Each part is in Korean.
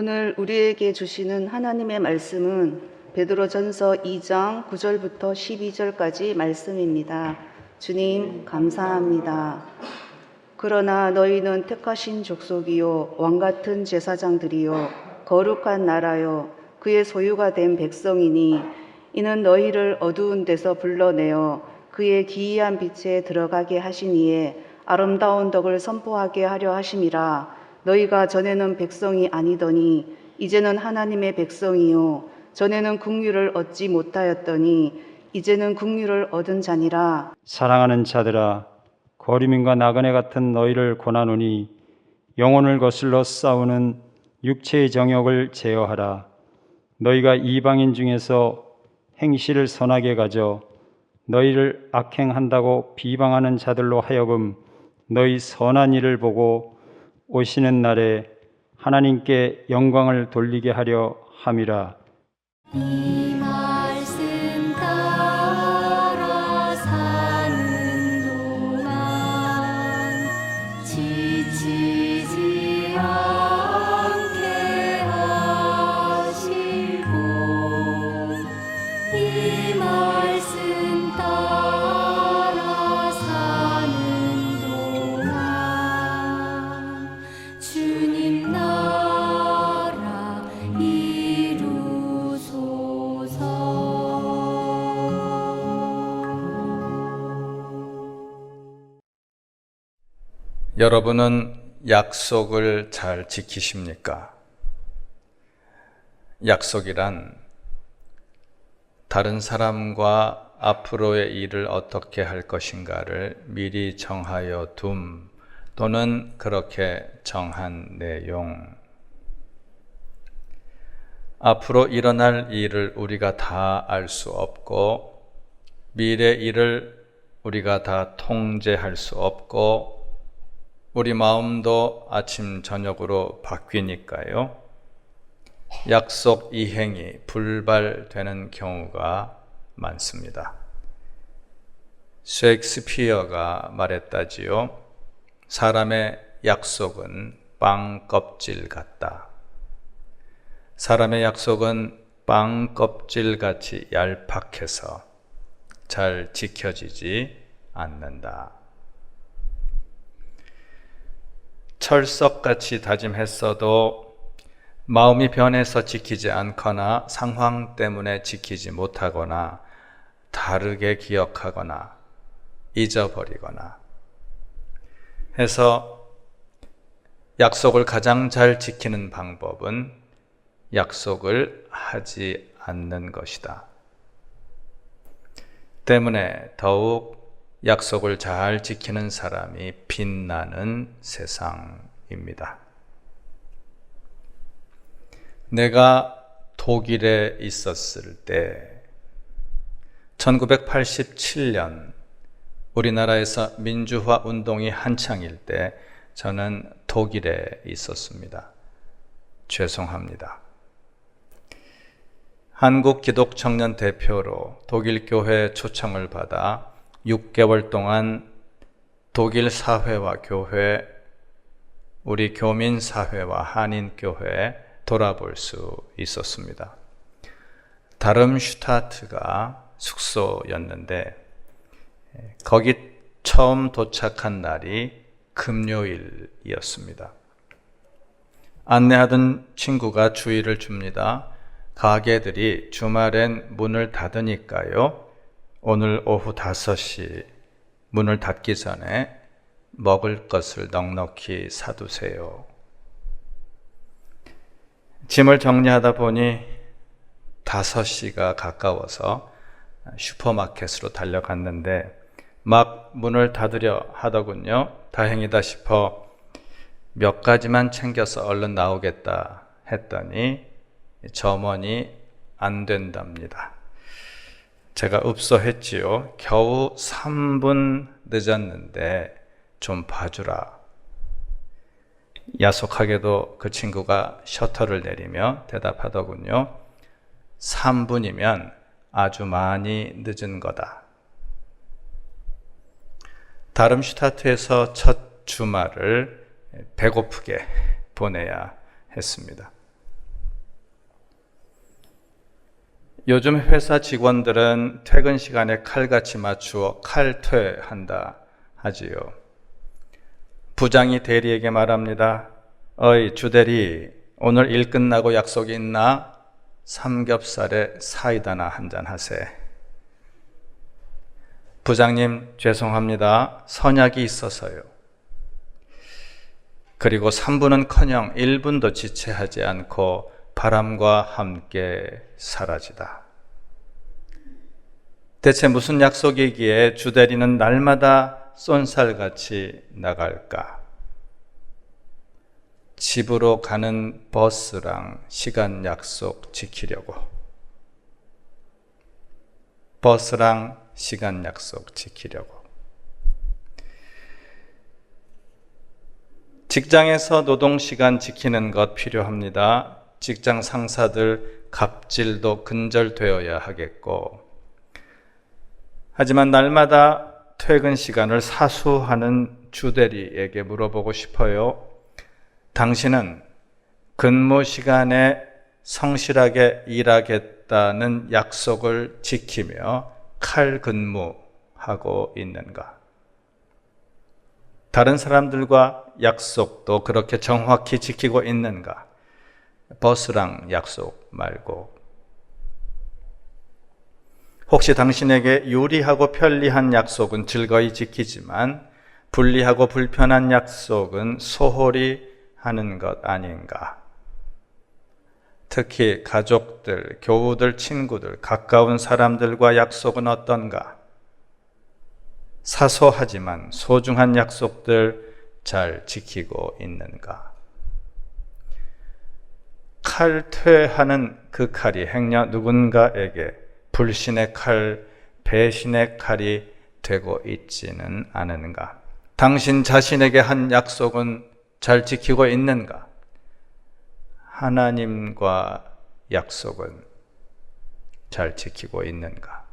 오늘 우리에게 주시는 하나님의 말씀은 베드로전서 2장 9절부터 12절까지 말씀입니다. 주님 감사합니다. 그러나 너희는 택하신 족속이요 왕같은 제사장들이요 거룩한 나라요 그의 소유가 된 백성이니 이는 너희를 어두운 데서 불러내어 그의 기이한 빛에 들어가게 하시니에 아름다운 덕을 선포하게 하려 하심이라. 너희가 전에는 백성이 아니더니 이제는 하나님의 백성이요 전에는 긍휼을 얻지 못하였더니 이제는 긍휼을 얻은 자니라. 사랑하는 자들아, 거류민과 나그네 같은 너희를 권하노니 영혼을 거슬러 싸우는 육체의 정욕을 제어하라. 너희가 이방인 중에서 행실을 선하게 가져 너희를 악행한다고 비방하는 자들로 하여금 너희 선한 일을 보고 오시는 날에 하나님께 영광을 돌리게 하려 함이라. 이 말씀 따라 사는 동안 지치지 않게 하시고 이 말씀 따라 사는 동안 주님 나라 이루소서. 여러분은 약속을 잘 지키십니까? 약속이란 다른 사람과 앞으로의 일을 어떻게 할 것인가를 미리 정하여 둠 또는 그렇게 정한 내용. 앞으로 일어날 일을 우리가 다 알 수 없고 미래 일을 우리가 다 통제할 수 없고 우리 마음도 아침 저녁으로 바뀌니까요. 약속 이행이 불발되는 경우가 많습니다. 셰익스피어가 말했다지요. 사람의 약속은 빵 껍질 같다. 사람의 약속은 빵 껍질같이 얄팍해서 잘 지켜지지 않는다. 철석같이 다짐했어도 마음이 변해서 지키지 않거나 상황 때문에 지키지 못하거나 다르게 기억하거나 잊어버리거나 해서 약속을 가장 잘 지키는 방법은 약속을 하지 않는 것이다. 때문에 더욱 약속을 잘 지키는 사람이 빛나는 세상입니다. 내가 독일에 있었을 때 1987년 우리나라에서 민주화 운동이 한창일 때 저는 독일에 있었습니다. 죄송합니다. 한국 기독청년 대표로 독일 교회 초청을 받아 6개월 동안 독일 사회와 교회, 우리 교민 사회와 한인 교회 돌아볼 수 있었습니다. 다름슈타트가 숙소였는데 거기 처음 도착한 날이 금요일이었습니다. 안내하던 친구가 주의를 줍니다. 가게들이 주말엔 문을 닫으니까요. 오늘 오후 5시 문을 닫기 전에 먹을 것을 넉넉히 사두세요. 짐을 정리하다 보니 5시가 가까워서 슈퍼마켓으로 달려갔는데 막 문을 닫으려 하더군요. 다행이다 싶어 몇 가지만 챙겨서 얼른 나오겠다 했더니 점원이 안 된답니다. 제가 읍소했지요. 겨우 3분 늦었는데 좀 봐주라. 야속하게도 그 친구가 셔터를 내리며 대답하더군요. 3분이면 아주 많이 늦은 거다. 다름슈타트에서 첫 주말을 배고프게 보내야 했습니다. 요즘 회사 직원들은 퇴근 시간에 칼같이 맞추어 칼퇴한다 하지요. 부장이 대리에게 말합니다. 어이 주대리, 오늘 일 끝나고 약속이 있나? 삼겹살에 사이다나 한잔 하세. 부장님 죄송합니다. 선약이 있어서요. 그리고 3분은커녕 1분도 지체하지 않고 바람과 함께 사라지다. 대체 무슨 약속이기에 주대리는 날마다 쏜살같이 나갈까? 집으로 가는 버스랑 시간 약속 지키려고. 버스랑 시간 약속 지키려고. 직장에서 노동시간 지키는 것 필요합니다. 직장 상사들 갑질도 근절되어야 하겠고, 하지만 날마다 퇴근 시간을 사수하는 주대리에게 물어보고 싶어요. 당신은 근무 시간에 성실하게 일하겠다는 약속을 지키며 칼 근무하고 있는가? 다른 사람들과 약속도 그렇게 정확히 지키고 있는가? 버스랑 약속 말고. 혹시 당신에게 유리하고 편리한 약속은 즐거이 지키지만 불리하고 불편한 약속은 소홀히 하는 것 아닌가? 특히 가족들, 교우들, 친구들, 가까운 사람들과 약속은 어떤가? 사소하지만 소중한 약속들 잘 지키고 있는가? 칼퇴하는 그 칼이 행여 누군가에게 불신의 칼, 배신의 칼이 되고 있지는 않은가? 당신 자신에게 한 약속은 잘 지키고 있는가? 하나님과 약속은 잘 지키고 있는가?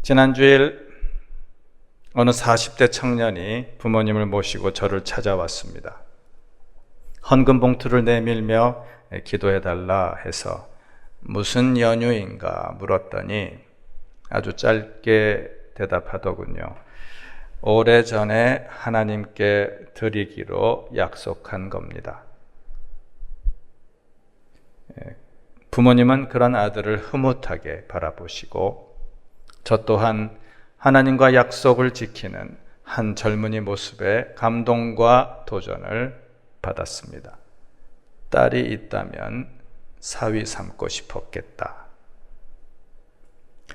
지난 주일 어느 40대 청년이 부모님을 모시고 저를 찾아왔습니다. 헌금 봉투를 내밀며 기도해달라 해서 무슨 연유인가 물었더니 아주 짧게 대답하더군요. 오래전에 하나님께 드리기로 약속한 겁니다. 부모님은 그런 아들을 흐뭇하게 바라보시고 저 또한 하나님과 약속을 지키는 한 젊은이 모습에 감동과 도전을 받았습니다. 딸이 있다면 사위 삼고 싶었겠다.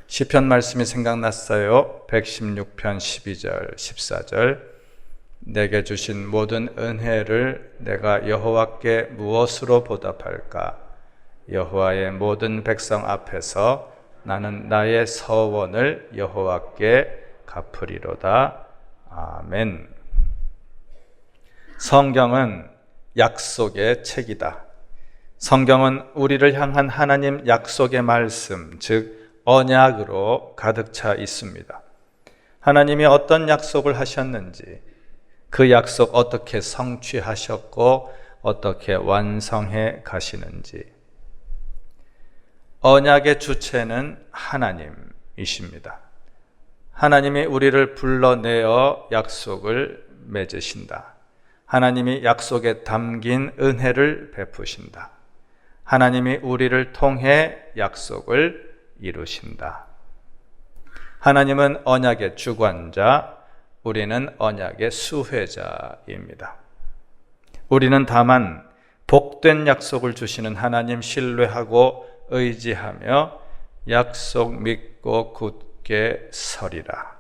시편 말씀이 생각났어요. 116편 12절 14절 내게 주신 모든 은혜를 내가 여호와께 무엇으로 보답할까? 여호와의 모든 백성 앞에서 나는 나의 서원을 여호와께 갚으리로다. 아멘. 성경은 약속의 책이다. 성경은 우리를 향한 하나님 약속의 말씀, 즉 언약으로 가득 차 있습니다. 하나님이 어떤 약속을 하셨는지, 그 약속 어떻게 성취하셨고 어떻게 완성해 가시는지. 언약의 주체는 하나님이십니다. 하나님이 우리를 불러내어 약속을 맺으신다. 하나님이 약속에 담긴 은혜를 베푸신다. 하나님이 우리를 통해 약속을 이루신다. 하나님은 언약의 주관자, 우리는 언약의 수혜자입니다. 우리는 다만 복된 약속을 주시는 하나님 신뢰하고 의지하며 약속 믿고 굳게 서리라.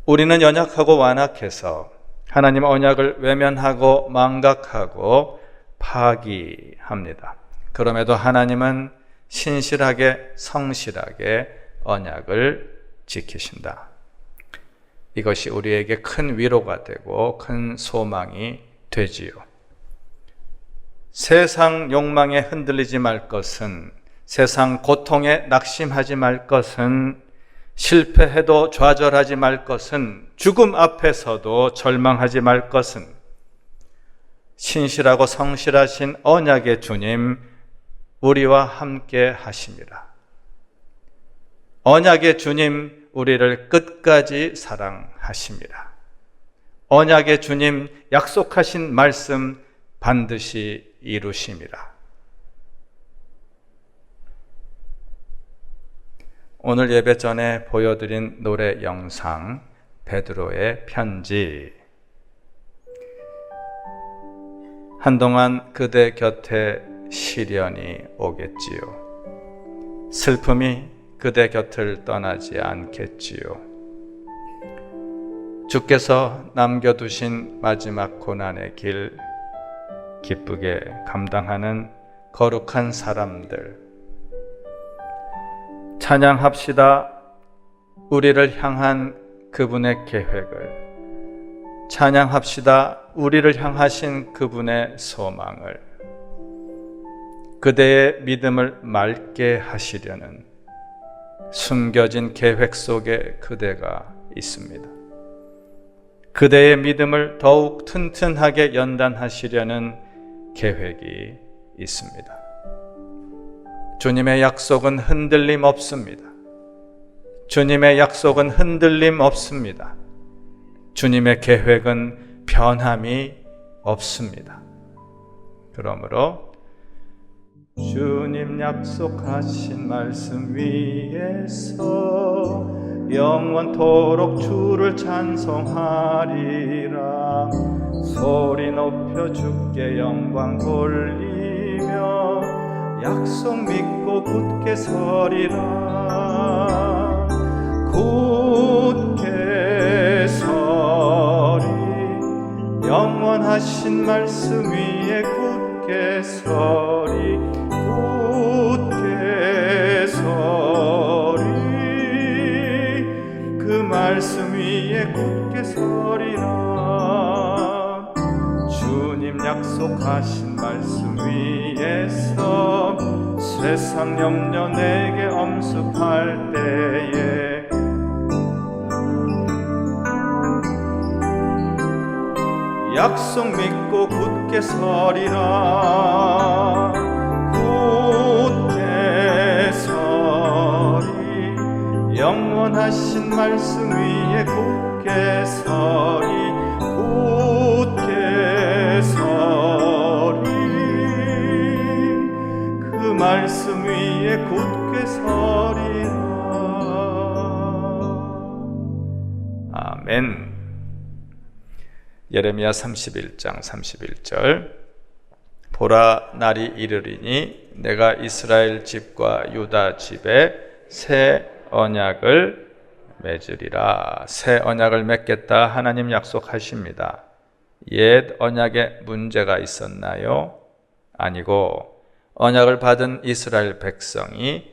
우리는 연약하고 완악해서 하나님 언약을 외면하고 망각하고 파기합니다. 그럼에도 하나님은 신실하게 성실하게 언약을 지키신다. 이것이 우리에게 큰 위로가 되고 큰 소망이 되지요. 세상 욕망에 흔들리지 말 것은, 세상 고통에 낙심하지 말 것은, 실패해도 좌절하지 말 것은, 죽음 앞에서도 절망하지 말 것은, 신실하고 성실하신 언약의 주님 우리와 함께 하심이라. 언약의 주님 우리를 끝까지 사랑하심이라. 언약의 주님 약속하신 말씀 반드시 이루심이라. 오늘 예배 전에 보여드린 노래 영상 베드로의 편지. 한동안 그대 곁에 시련이 오겠지요. 슬픔이 그대 곁을 떠나지 않겠지요. 주께서 남겨두신 마지막 고난의 길 기쁘게 감당하는 거룩한 사람들, 찬양합시다. 우리를 향한 그분의 계획을, 찬양합시다. 우리를 향하신 그분의 소망을, 그대의 믿음을 맑게 하시려는 숨겨진 계획 속에 그대가 있습니다. 그대의 믿음을 더욱 튼튼하게 연단하시려는 계획이 있습니다. 주님의 약속은 흔들림 없습니다. 주님의 약속은 흔들림 없습니다. 주님의 계획은 변함이 없습니다. 그러므로 주님 약속하신 말씀 위에서 영원토록 주를 찬송하리라. 소리 높여 주께 영광 돌리며 약속 믿고 굳게 서리라. 굳게 서리. 영원하신 말씀 위에 굳게 서리. 굳게 서리. 그 말씀 위에 굳게 서리라. 주님 약속하신 말씀 위에서 세상 염려 내게 엄습할 때에 약속 믿고 굳게 서리라. 굳게 서리. 영원하신 말씀 위에 굳게 서리. 굳게 서리. 그 말씀 위에 굳게 서리라. 아멘. 예레미야 31장 31절. 보라, 날이 이르리니 내가 이스라엘 집과 유다 집에 새 언약을 맺으리라. 새 언약을 맺겠다 하나님 약속하십니다. 옛 언약에 문제가 있었나요? 아니고 언약을 받은 이스라엘 백성이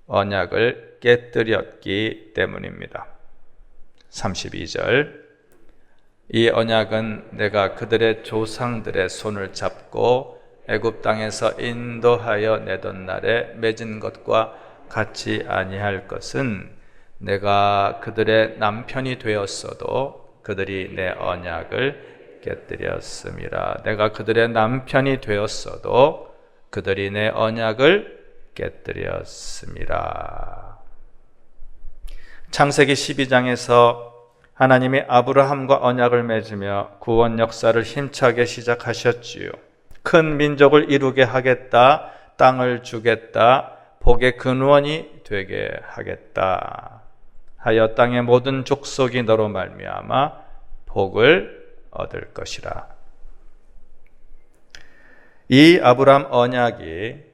언약을 깨뜨렸기 때문입니다. 32절. 이 언약은 내가 그들의 조상들의 손을 잡고 애굽 땅에서 인도하여 내던 날에 맺은 것과 같이 아니할 것은 내가 그들의 남편이 되었어도 그들이 내 언약을 깨뜨렸음이라. 내가 그들의 남편이 되었어도 그들이 내 언약을 깨뜨렸음이라. 창세기 12장에서 하나님이 아브라함과 언약을 맺으며 구원 역사를 힘차게 시작하셨지요. 큰 민족을 이루게 하겠다, 땅을 주겠다, 복의 근원이 되게 하겠다 하여 땅의 모든 족속이 너로 말미암아 복을 얻을 것이라. 이 아브라함 언약이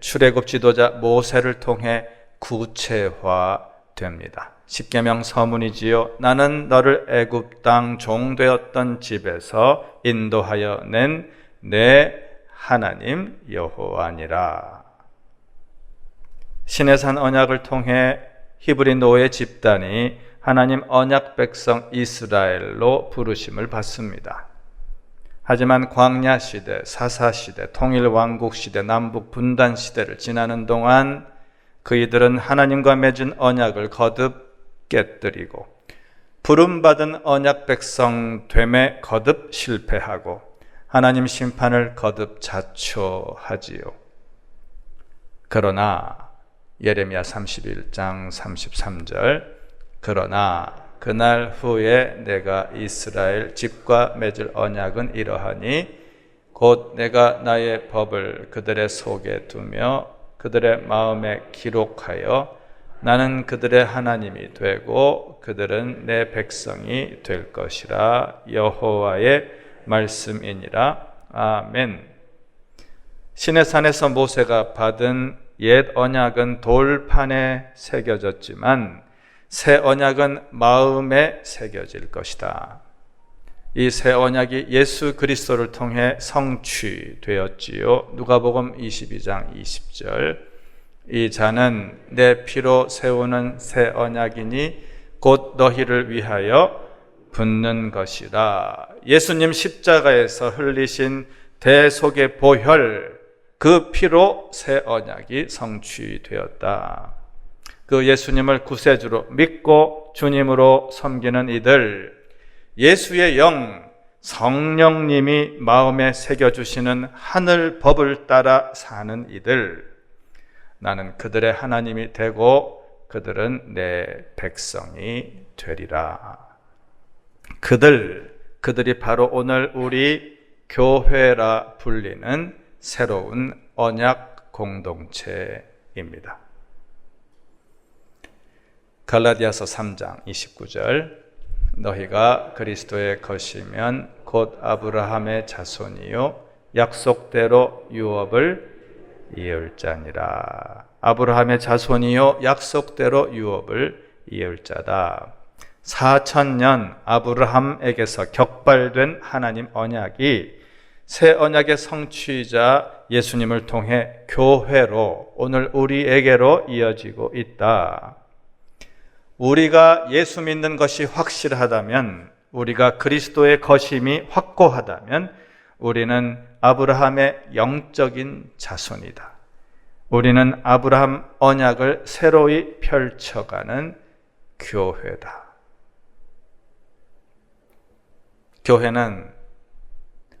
출애굽 지도자 모세를 통해 구체화됩니다. 십계명 서문이지요. 나는 너를 애굽 땅 종되었던 집에서 인도하여 낸 내 하나님 여호와니라. 시내산 언약을 통해 히브리 노예 집단이 하나님 언약 백성 이스라엘로 부르심을 받습니다. 하지만 광야 시대, 사사 시대, 통일 왕국 시대, 남북 분단 시대를 지나는 동안 그이들은 하나님과 맺은 언약을 거듭 깨뜨리고 부름받은 언약 백성 됨에 거듭 실패하고 하나님 심판을 거듭 자초하지요. 그러나 예레미야 31장 33절 그러나 그날 후에 내가 이스라엘 집과 맺을 언약은 이러하니 곧 내가 나의 법을 그들의 속에 두며 그들의 마음에 기록하여 나는 그들의 하나님이 되고 그들은 내 백성이 될 것이라. 여호와의 말씀이니라. 아멘. 시내산에서 모세가 받은 옛 언약은 돌판에 새겨졌지만 새 언약은 마음에 새겨질 것이다. 이 새 언약이 예수 그리스도를 통해 성취되었지요. 누가복음 22장 20절 이 자는 내 피로 세우는 새 언약이니 곧 너희를 위하여 붓는 것이라. 예수님 십자가에서 흘리신 대속의 보혈 그 피로 새 언약이 성취되었다. 그 예수님을 구세주로 믿고 주님으로 섬기는 이들, 예수의 영 성령님이 마음에 새겨주시는 하늘 법을 따라 사는 이들, 나는 그들의 하나님이 되고 그들은 내 백성이 되리라. 그들이 바로 오늘 우리 교회라 불리는 새로운 언약 공동체입니다. 갈라디아서 3장 29절 너희가 그리스도의 것이면 곧 아브라함의 자손이요 약속대로 유업을 이을 자니라. 아브라함의 자손이요 약속대로 유업을 이을 자다. 4000년 아브라함에게서 격발된 하나님 언약이 새 언약의 성취자 예수님을 통해 교회로 오늘 우리에게로 이어지고 있다. 우리가 예수 믿는 것이 확실하다면, 우리가 그리스도의 거심이 확고하다면 우리는 아브라함의 영적인 자손이다. 우리는 아브라함 언약을 새로이 펼쳐가는 교회다. 교회는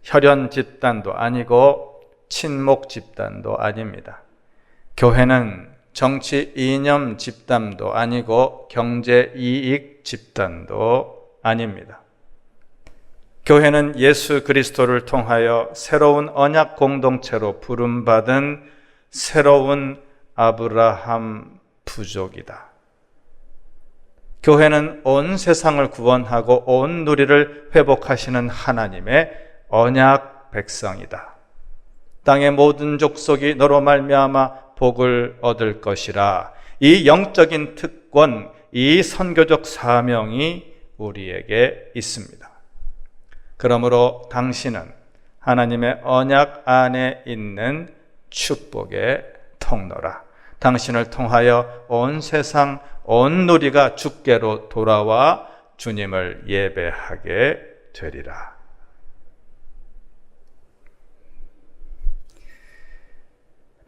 혈연 집단도 아니고 친목 집단도 아닙니다. 교회는 정치 이념 집단도 아니고 경제 이익 집단도 아닙니다. 교회는 예수 그리스도를 통하여 새로운 언약 공동체로 부름받은 새로운 아브라함 부족이다. 교회는 온 세상을 구원하고 온 누리를 회복하시는 하나님의 언약 백성이다. 땅의 모든 족속이 너로 말미암아 복을 얻을 것이라. 이 영적인 특권, 이 선교적 사명이 우리에게 있습니다. 그러므로 당신은 하나님의 언약 안에 있는 축복의 통로라. 당신을 통하여 온 세상 온 누리가 주께로 돌아와 주님을 예배하게 되리라.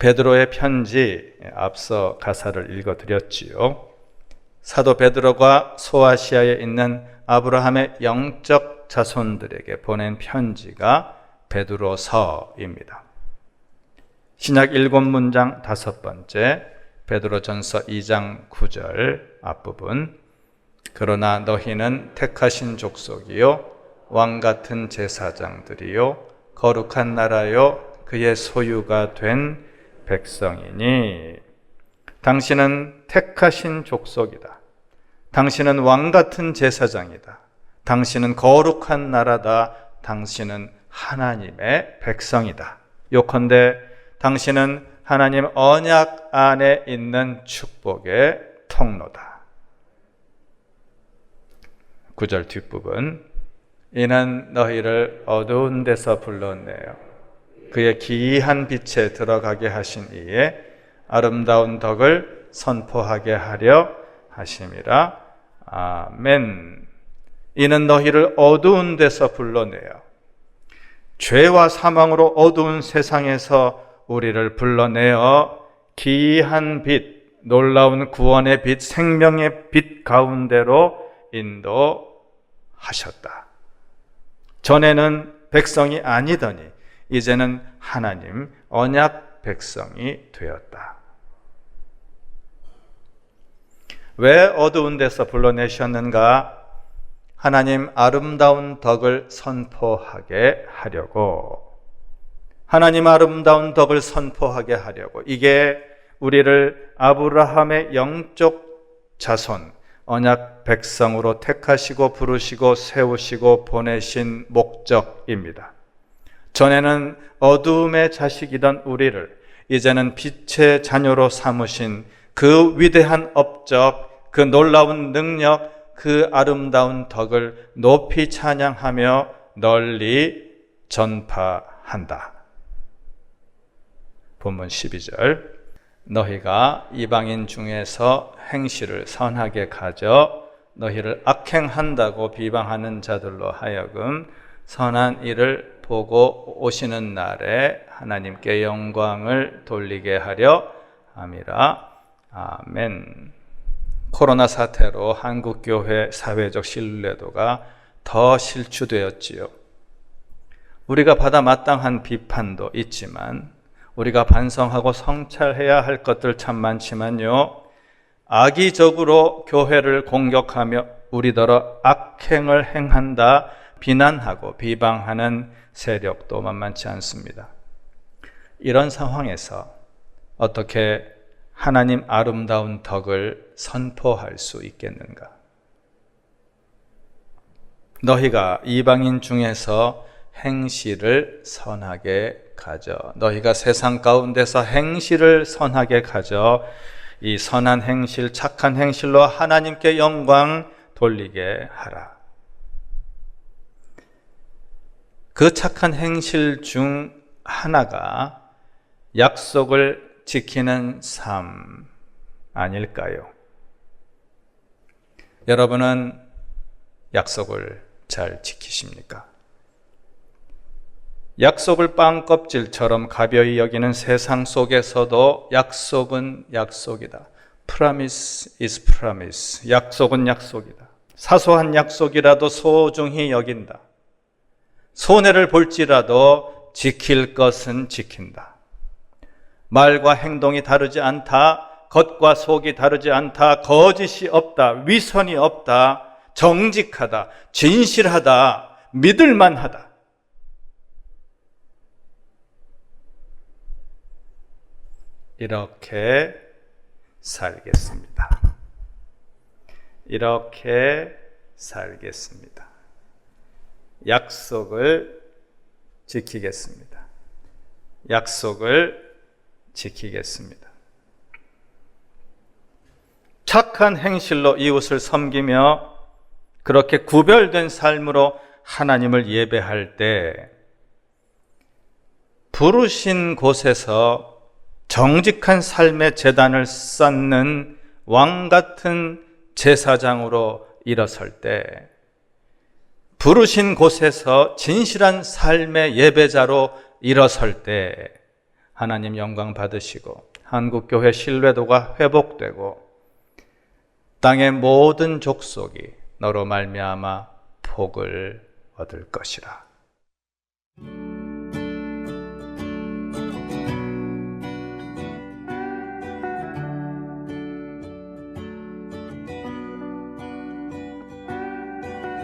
베드로의 편지 앞서 가사를 읽어드렸지요. 사도 베드로가 소아시아에 있는 아브라함의 영적 자손들에게 보낸 편지가 베드로서입니다. 신약 7문장 5번째 베드로전서 2장 9절 앞부분 그러나 너희는 택하신 족속이요 왕같은 제사장들이요 거룩한 나라요 그의 소유가 된 백성이니. 당신은 택하신 족속이다. 당신은 왕같은 제사장이다. 당신은 거룩한 나라다. 당신은 하나님의 백성이다. 요컨대 당신은 하나님 언약 안에 있는 축복의 통로다. 9절 뒷부분 이는 너희를 어두운 데서 불러내어 그의 기이한 빛에 들어가게 하신 이에 아름다운 덕을 선포하게 하려 하심이라. 아멘. 이는 너희를 어두운 데서 불러내어 죄와 사망으로 어두운 세상에서 우리를 불러내어 기이한 빛, 놀라운 구원의 빛, 생명의 빛 가운데로 인도하셨다. 전에는 백성이 아니더니 이제는 하나님 언약 백성이 되었다. 왜 어두운 데서 불러내셨는가? 하나님 아름다운 덕을 선포하게 하려고, 하나님 아름다운 덕을 선포하게 하려고, 이게 우리를 아브라함의 영적 자손, 언약 백성으로 택하시고 부르시고 세우시고 보내신 목적입니다. 전에는 어두움의 자식이던 우리를 이제는 빛의 자녀로 삼으신 그 위대한 업적, 그 놀라운 능력, 그 아름다운 덕을 높이 찬양하며 널리 전파한다. 본문 12절, 너희가 이방인 중에서 행실을 선하게 가져 너희를 악행한다고 비방하는 자들로 하여금 선한 일을 보고 오시는 날에 하나님께 영광을 돌리게 하려 함이라. 아멘. 코로나 사태로 한국교회 사회적 신뢰도가 더 실추되었지요. 우리가 받아 마땅한 비판도 있지만 우리가 반성하고 성찰해야 할 것들 참 많지만요, 악의적으로 교회를 공격하며 우리더러 악행을 행한다 비난하고 비방하는 세력도 만만치 않습니다. 이런 상황에서 어떻게 하나님 아름다운 덕을 선포할 수 있겠는가? 너희가 이방인 중에서 행실을 선하게 가져, 너희가 세상 가운데서 행실을 선하게 가져 이 선한 행실, 착한 행실로 하나님께 영광 돌리게 하라. 그 착한 행실 중 하나가 약속을 지키는 삶 아닐까요? 여러분은 약속을 잘 지키십니까? 약속을 빵 껍질처럼 가벼이 여기는 세상 속에서도 약속은 약속이다. Promise is promise. 약속은 약속이다. 사소한 약속이라도 소중히 여긴다. 손해를 볼지라도 지킬 것은 지킨다. 말과 행동이 다르지 않다. 겉과 속이 다르지 않다. 거짓이 없다. 위선이 없다. 정직하다. 진실하다. 믿을만하다. 이렇게 살겠습니다. 이렇게 살겠습니다. 약속을 지키겠습니다. 약속을 지키겠습니다. 착한 행실로 이웃을 섬기며 그렇게 구별된 삶으로 하나님을 예배할 때 부르신 곳에서 정직한 삶의 제단을 쌓는 왕 같은 제사장으로 일어설 때, 부르신 곳에서 진실한 삶의 예배자로 일어설 때 하나님 영광 받으시고 한국교회 신뢰도가 회복되고 땅의 모든 족속이 너로 말미암아 복을 얻을 것이라.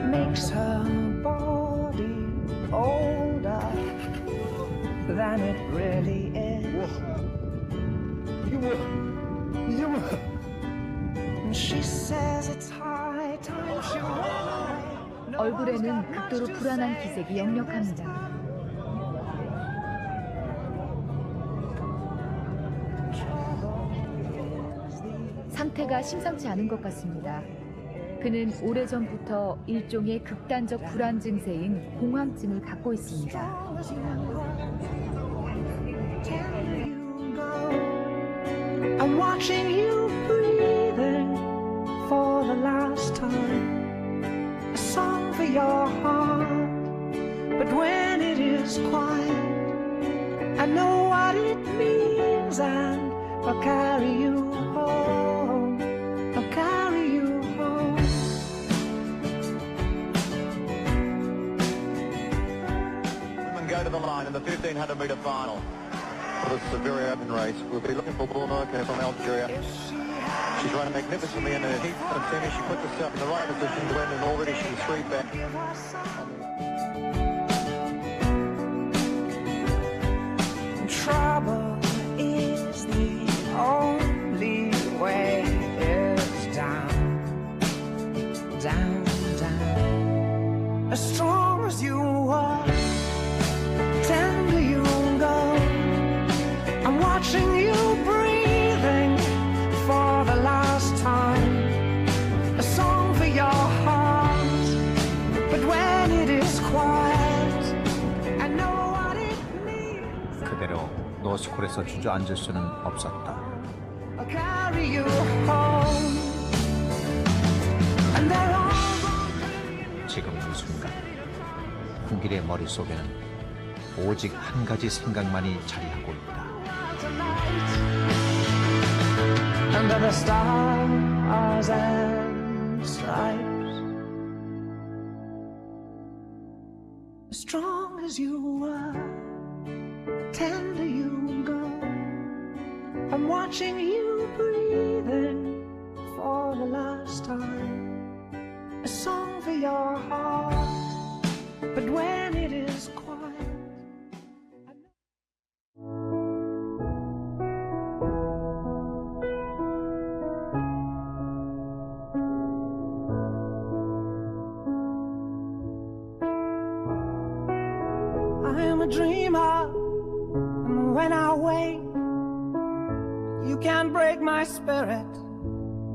Makes her body older than it really is. And she says it's high time she ran away. 얼굴에는 극도로 불안한 기색이 역력합니다. 상태가 심상치 않은 것 같습니다. 그는 오래전부터 일종의 극단적 불안 증세인 공황증을 갖고 있습니다. I'm watching you breathing for the last time. A song for your heart. But when it is quiet, I know what it means, and I'll carry you home. I'll carry you home. to the line in the 1,500 metre final. Well, this is a very open race. We'll be looking for Bornauke from Algeria. She's running magnificently in her heat and finish. She puts herself in the right position to win, and already she's 3 back. Trouble is the only way. It's down, down, down. As strong as you are, tender you go. I'm watching you breathing for the last time. A song for your heart, but when it is quiet, I know what it means. 그대로 노스쿨에서 주저앉을 수는 없었다. I'll carry you home. And they're all 지금 이 순간 국일의 머릿속에는 오직 한 가지 생각만이 자리하고 있다. under the stars and stripes. As strong as you are, tender you go. I'm watching you breathing for the last time. A song for your heart, but when it is quiet. I am a dreamer, and when I wake, you can't break my spirit.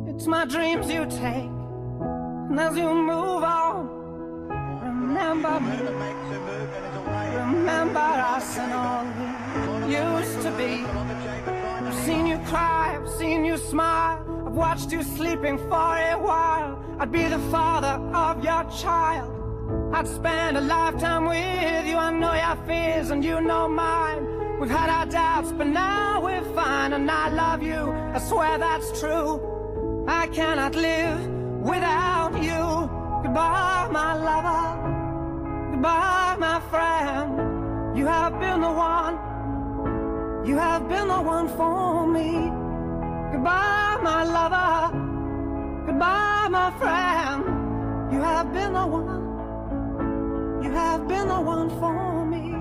It's my dreams you take, and as you move on, remember me, remember us and all we used to be. I've seen you cry, I've seen you smile, I've watched you sleeping for a while. I'd be the father of your child, I'd spend a lifetime with you. I know your fears and you know mine. We've had our doubts, but now we're fine. And I love you, I swear that's true. I cannot live without you. Goodbye, my lover. Goodbye, my friend. You have been the one. You have been the one for me. Goodbye, my lover. Goodbye, my friend. You have been the one. You have been the one for me.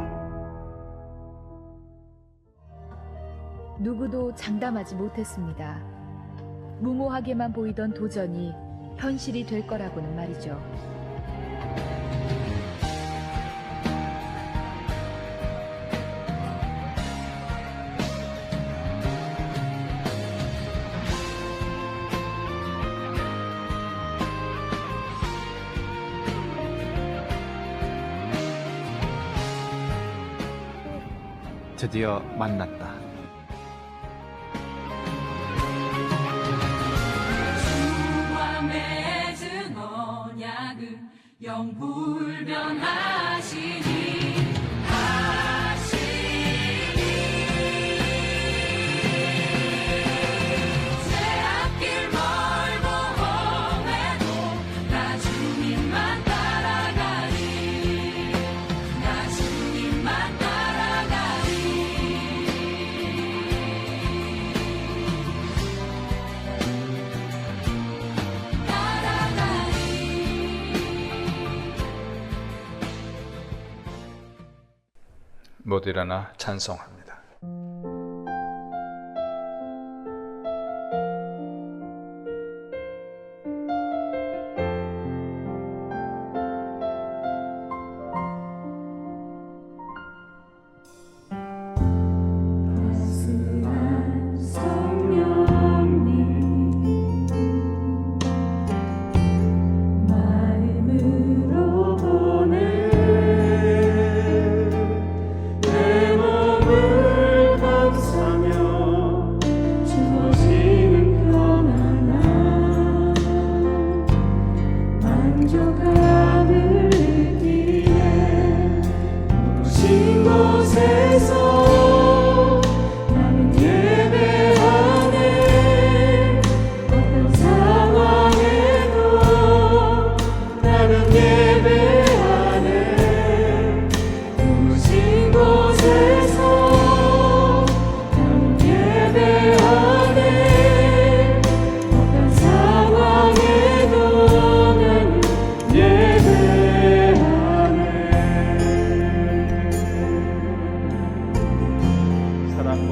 누구도 장담하지 못했습니다. 무모하게만 보이던 도전이 현실이 될 거라고는 말이죠. 드디어 만났다. 주와 맺은 언약은 영불변하시니 제 앞길 멀고 험해도 나 주님만 따라가리. 나 주님만 따라가리. 못 일어나 찬송합니다. 마음으로 보내 내 몸을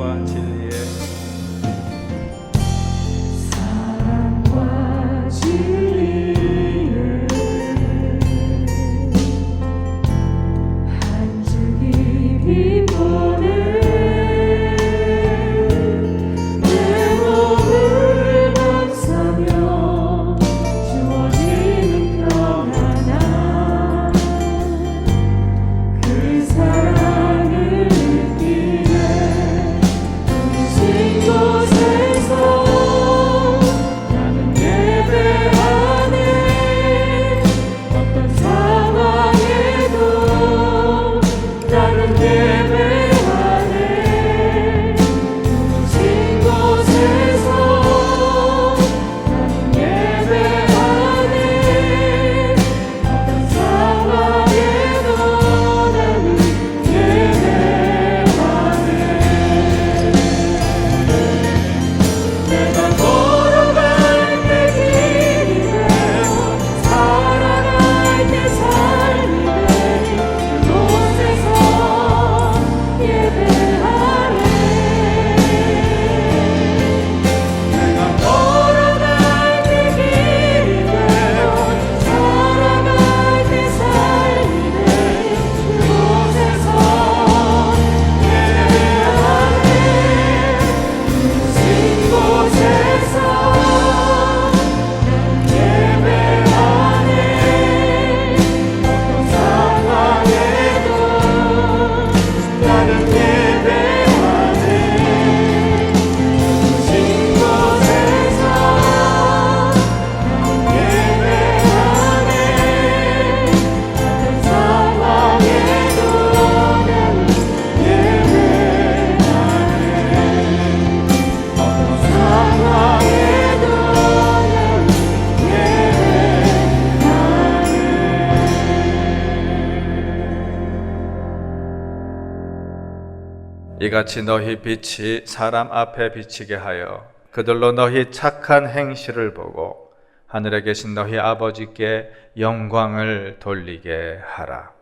사랑과 진리의 사랑과 진리의 한 줄기 빛보내 내 몸을 감싸며 주어지는 평안함 그 사랑을 느끼네 부르신 곳에서 나는 예배하네 어떤 상황에도 나는 예배하네 부르신 곳에서 나는 예배하네 어떤 상황에도 나는 예배하네 내가 걸어갈 때 길이 되고 살아갈 때 삶이 되니 그곳에서 예배하네 내가 걸어갈 때 길이 되고 살아갈 때 삶이 되니 그곳에서 예배하네 부르신 곳에서 나는 예배하네 어떤 상황에도 나는 예배하네 부르신 곳에서 나는 예배하네 어떤 상황에도 나는 예배하네 어떤 상황에도 이같이 너희 빛이 사람 앞에 비치게 하여 그들로 너희 착한 행실을 보고 하늘에 계신 너희 아버지께 영광을 돌리게 하라.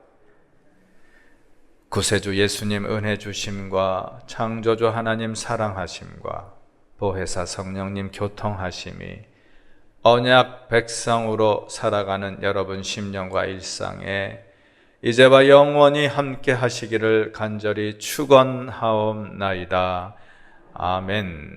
구세주 예수님 은혜 주심과 창조주 하나님 사랑하심과 보혜사 성령님 교통하심이 언약 백성으로 살아가는 여러분 심령과 일상에 이제와 영원히 함께 하시기를 간절히 축원하옵나이다. 아멘.